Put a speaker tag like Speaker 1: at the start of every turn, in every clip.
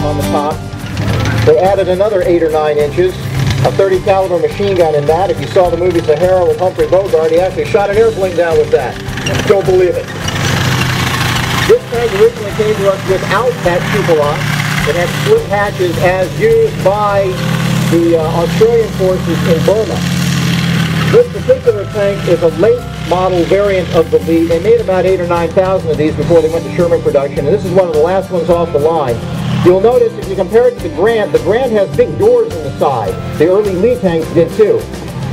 Speaker 1: on the top. They added another 8 or 9 inches, a 30 caliber machine gun in that. If you saw the movie Sahara with Humphrey Bogart, he actually shot an airplane down with that. Don't believe it. This tank originally came to us without that cupola. It had split hatches as used by the Australian forces in Burma. This particular tank is a late model variant of the Lee. They made about 8 or 9,000 of these before they went to Sherman production, and this is one of the last ones off the line. You'll notice if you compare it to the Grant has big doors in the side. The early Lee tanks did too.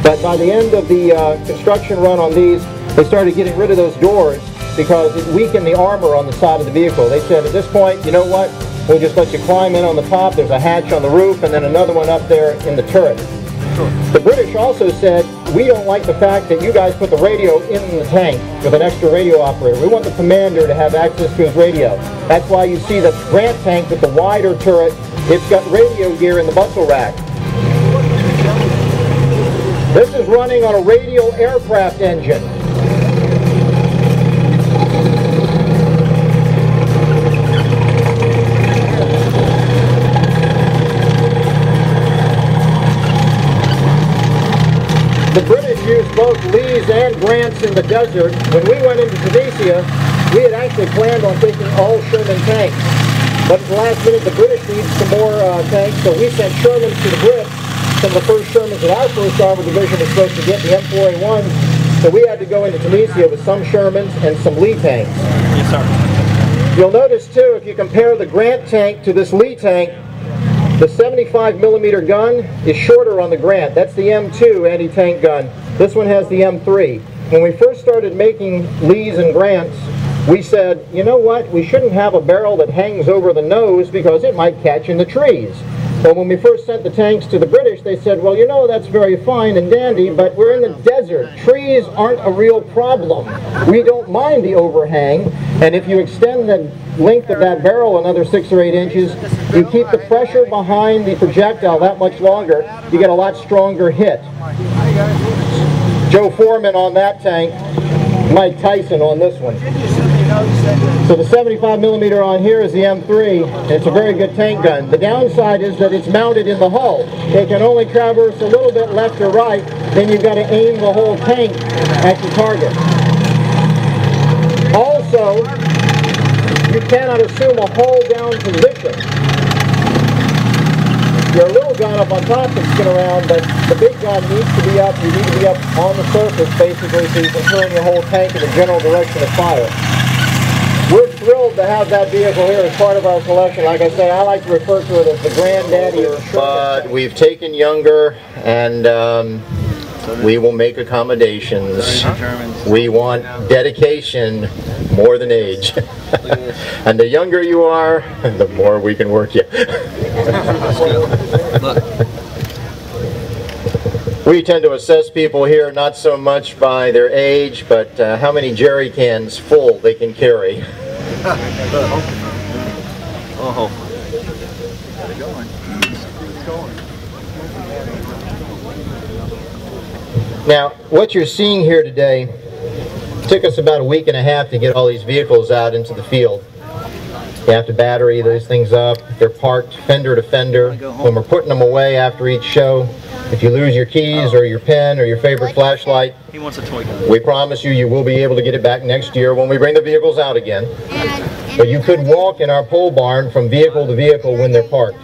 Speaker 1: But by the end of the construction run on these, they started getting rid of those doors because it weakened the armor on the side of the vehicle. They said at this point, you know what, we'll just let you climb in on the top. There's a hatch on the roof and then another one up there in the turret. The British also said, we don't like the fact that you guys put the radio in the tank with an extra radio operator. We want the commander to have access to his radio. That's why you see the Grant tank with the wider turret. It's got radio gear in the bustle rack. This is running on a radial aircraft engine. The British used both Lees and Grants in the desert. When we went into Tunisia, we had actually planned on taking all Sherman tanks. But at the last minute, the British needed some more tanks, so we sent Shermans to the Brits. Some of the first Shermans that our 1st Armored Division was supposed to get, the M4A1s. So we had to go into Tunisia with some Shermans and some Lee tanks.
Speaker 2: Yes, sir.
Speaker 1: You'll notice, too, if you compare the Grant tank to this Lee tank, the 75mm gun is shorter on the Grant. That's the M2 anti-tank gun. This one has the M3. When we first started making Lees and Grants, we said, you know what, we shouldn't have a barrel that hangs over the nose because it might catch in the trees. But when we first sent the tanks to the British, they said, well, you know, that's very fine and dandy, but we're in the desert. Trees aren't a real problem. We don't mind the overhang, and if you extend the length of that barrel another 6 or 8 inches, you keep the pressure behind the projectile that much longer, you get a lot stronger hit. Joe Foreman on that tank, Mike Tyson on this one. So the 75mm on here is the M3, and it's a very good tank gun. The downside is that it's mounted in the hull. It can only traverse a little bit left or right, then you've got to aim the whole tank at your target. Also, you cannot assume a hull down position. Your little gun up on top can spin around, but the big gun needs to be up. You need to be up on the surface, basically, so you can turn your whole tank in the general direction of fire. We're thrilled to have that vehicle here as part of our collection. Like I say, I like to refer to it as the granddaddy of the But we've taken younger, and we will make accommodations. We want dedication more than age. And the younger you are, the more we can work you. We tend to assess people here not so much by their age, but how many jerry cans full they can carry.
Speaker 2: Oh.
Speaker 1: Now, what you're seeing here today took us about a week and a half to get all these vehicles out into the field. You have to battery those things up. They're parked fender to fender. When we're putting them away after each show, if you lose your keys or your pen or your favorite flashlight,
Speaker 2: He wants a toy gun.
Speaker 1: we promise you will be able to get it back next year when we bring the vehicles out again. But you could walk in our pole barn from vehicle to vehicle when they're parked.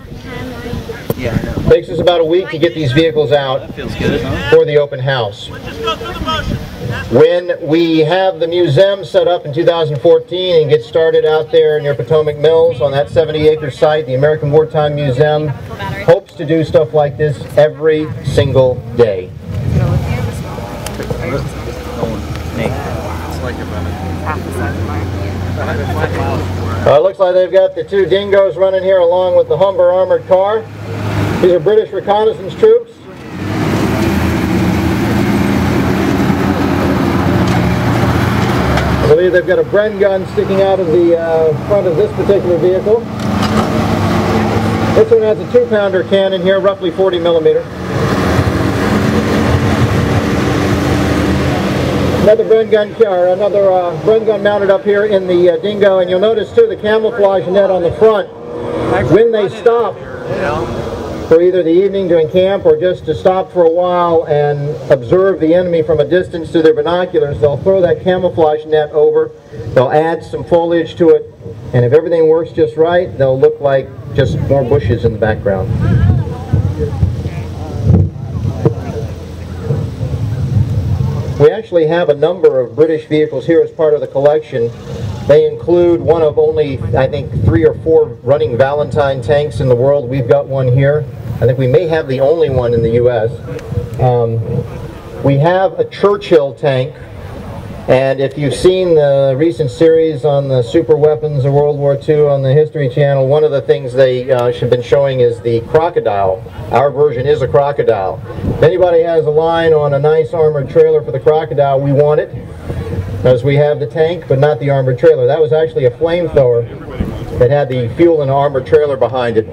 Speaker 2: Yeah, I know.
Speaker 1: Takes us about a week to get these vehicles out
Speaker 2: That feels good, huh?
Speaker 1: for the open house. When we have the museum set up in 2014 and get started out there near Potomac Mills on that 70-acre site, the American Wartime Museum hopes to do stuff like this every single day. Looks like they've got the 2 dingoes running here along with the Humber armored car. These are British reconnaissance troops. I believe they've got a Bren gun sticking out of the front of this particular vehicle. This one has a 2-pounder cannon here, roughly 40mm. Another Bren gun mounted up here in the dingo, and you'll notice too the camouflage net on the front When they stop for either the evening to encamp or just to stop for a while and observe the enemy from a distance through their binoculars, they'll throw that camouflage net over, they'll add some foliage to it, and if everything works just right, they'll look like just more bushes in the background. We actually have a number of British vehicles here as part of the collection. They include one of only, I think, 3 or 4 running Valentine tanks in the world. We've got one here. I think we may have the only one in the U.S. We have a Churchill tank, and if you've seen the recent series on the super weapons of World War II on the History Channel, one of the things they have been showing is the crocodile. Our version is a crocodile. If anybody has a line on a nice armored trailer for the crocodile, we want it, because we have the tank but not the armored trailer. That was actually a flamethrower that had the fuel and armored trailer behind it.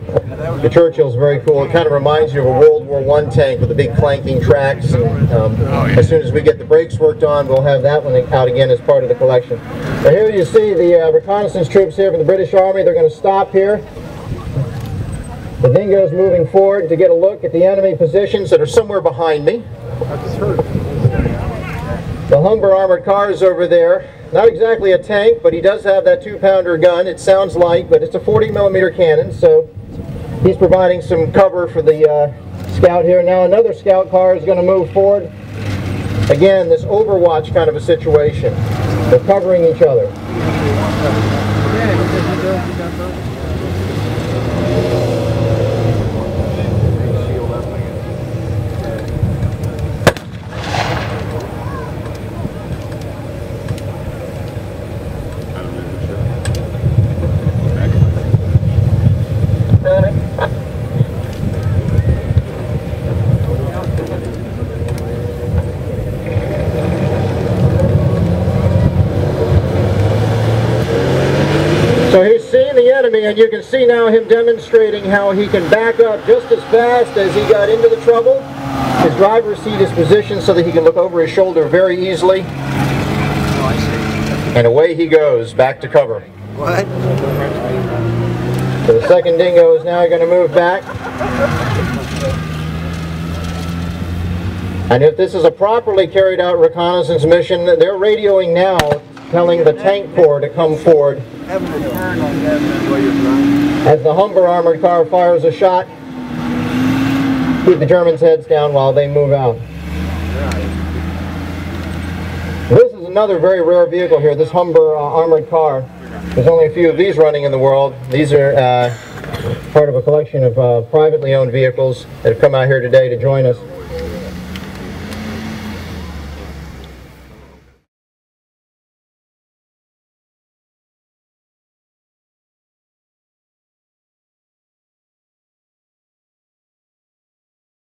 Speaker 1: The Churchill's very cool. It kind of reminds you of a World War I tank with the big clanking tracks. And, as soon as we get the brakes worked on, we'll have that one out again as part of the collection. But here you see the reconnaissance troops here from the British Army. They're going to stop here. The Dingo's moving forward to get a look at the enemy positions that are somewhere behind me. The Humber armored car is over there. Not exactly a tank, but he does have that 2-pounder gun. It sounds light, but it's a 40mm cannon, so he's providing some cover for the scout here. Now another scout car is going to move forward. Again, this overwatch kind of a situation. They're covering each other. So he's seeing the enemy, and you can see now him demonstrating how he can back up just as fast as he got into the trouble. His driver's seat is positioned so that he can look over his shoulder very easily. And away he goes, back to cover.
Speaker 2: What?
Speaker 1: So the second Dingo is now going to move back. And if this is a properly carried out reconnaissance mission, they're radioing now, telling the tank corps to come forward. As the Humber armored car fires a shot, keep the Germans' heads down while they move out. This is another very rare vehicle here, this Humber armored car. There's only a few of these running in the world. These are part of a collection of privately owned vehicles that have come out here today to join us.